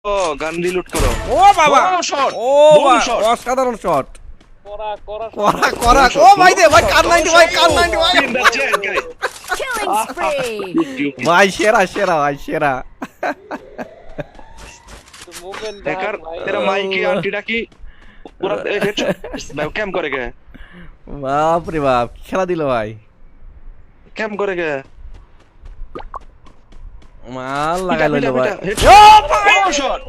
ও গান রিলোড করো। ও বাবা, শট, ও শট। অসাধারণ শট। করা করা করা করা, ও ভাই দে ভাই, কার 90 ভাই, কার 90 ভাই, Killing spree. ভাই সেরা সেরা ভাই সেরা। मूवमेंट हैकर तेरा माइक की आंटीटा की पूरा हेडशॉट कैम करेगा, বাপ রে বাপ, খেলা দিল ভাই, कैम करेगा মাল লাগাই লইলো ভাই। ও ভাই শট,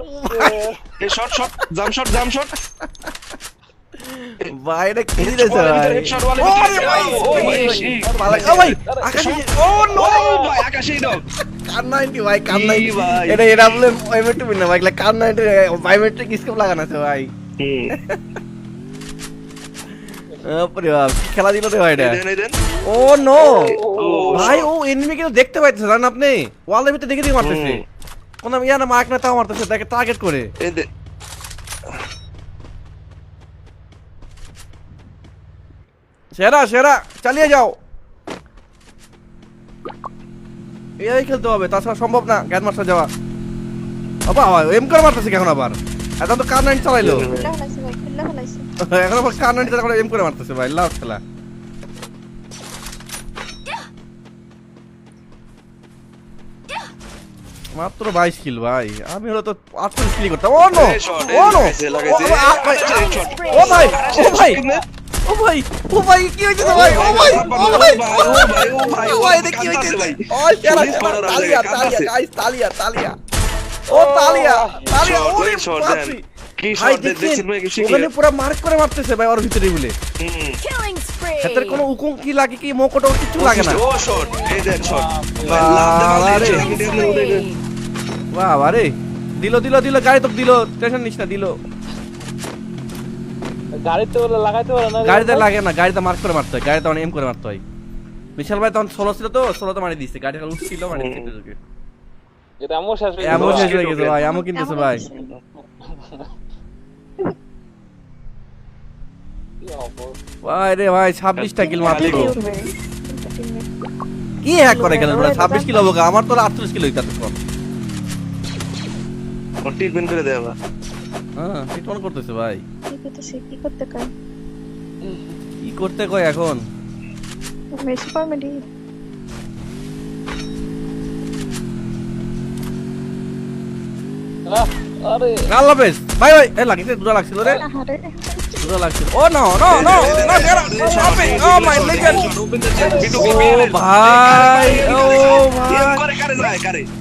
এই শট শট জাম শট ভাই এটা কি দিয়েছে ভাই, হেডশট वाले ওরে ভাই, পালাই, ও ভাই আকাশে, ও নো ভাই আকাশেই দাও। কার 90 ভাই, কার ই 90 ভাই। এটা এডব্লিউ বায়োমেট্রিক না ভাই, এগুলা কার 90 বায়োমেট্রিক স্কোপ লাগানো আছে ভাই। ওরে বাপ, খেলা দিল রে ভাই এটা। দেন ও নো ও ভাই, ও এনিমি কিন্তু দেখতে পাইতেছে জানেন আপনি, ওয়ালের ভিতরে দেখে মারতেছে, কোন ইয়া না মার্ক না তাও মারতেছে, তাকে টার্গেট করে। এই দে সেরা সেরা, চালিয়ে যাও, এই খেলতে হবে, তাছাড়া সম্ভব না গ্যান মাস্টার যাওয়া। বাবা এম করে মারতেছে কেন আবার, এখন তো কার 90 চালাইলো, এখন আবার কার 90 চালাইলো, এম করে মারতেছে ভাই, লাভ খেলা। মাত্র 22 কিল ভাই, আমি হলো তো 48 কিল করতাম। ও নো, ও নো, লাগাইছে ও ভাই, ও ভাই, ও ভাই, ও ভাই কি হইছে ভাই, ও ভাই, ও ভাই, ও ভাই দেখি হইছে ভাই, ও সেরা সেরা, তালিয়া তালিয়া গাইস, তালিয়া তালিয়া, ও তালিয়া তালিয়া, ওরে বাপরে কি ভাই, শট দেখছিস ভাই, কিছু ওখানে পুরো মার্ক করে মারতেছে ভাই, ওর ভিতরে বলে Killing spree. হাতের কোনো উকুম কি লাগে কি মোকটো কিছু লাগে না। ও শট, এই দেখ শট বাবারে। বাবা রে, দিল দিল দিল, গাড়ি তো দিল, টেনশন নিস না, দিল, গাড়িতে বলে লাগাইতে পারে না গাড়িতে লাগে না, গাড়িতে মার্ক করে মারতে হয়, গাড়িতে অনেক এম করে মারতে হয়। বিশাল ভাই তখন 16 ছিল তো, 16 তো মারি দিচ্ছে, গাড়িটা উঠছিল মারি দিচ্ছে, এটা আমও শেষ হয়ে এমন গেছে শেষ হয়ে গেছে ভাই, এমন কিনতেছে ভাই। কি অবস্থা ভাই রে ভাই, 26টা কিল মাত্র, কি হ্যাক করে গেলেন বলে 26 কিলো হবে, আমার তো 38 কিলো হইতাছে কম। ট্রিটমেন্ট করে দেবা। হ্যাঁ ট্রিটমেন্ট করতেছে ভাই, কি করতে কয় কি করতে কয় এখন। সুপার মেডি আরে আল্লাহ হাফেজ ভাই, ভাই এ লাগিছে, দুটো লাগছিল রে, আহারে দুটো লাগছিল। ও নো নো নো নো, ও মাই লেজেন্ড, ও ভাই, ও ভাই,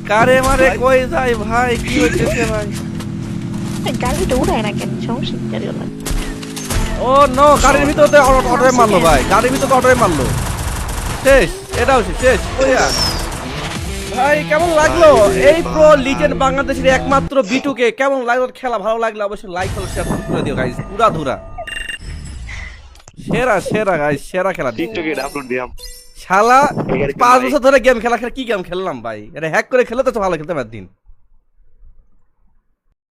কারে মারে কই যায় ভাই, কি হইতেছে ভাই। গাড়িটা উড়ায় না কেন, সমস্যা কি গাড়ি ওলা ও নো, গাড়ির ভিতরে অটোয় মারলো ভাই, গাড়ির ভিতরে অটোয় মারলো, শেষ, এটাও শেষ ওইয়া। ভাই কেমন লাগলো এই প্রো লিজেন্ড বাংলাদেশের একমাত্র বিটুকে, কেমন লাগলো খেলা, ভালো লাগলে অবশ্যই লাইক করো, শেয়ার করে দিও গাইস, পুরা ধুরা সেরা সেরা গাইস, সেরা খেলা টিকটকে আপলোড দিলাম। শালা 5 বছর ধরে গেম খেলা, কি গেম খেললাম ভাই, এটা হ্যাক করে খেলে তো ভালো খেলতে পারদিন।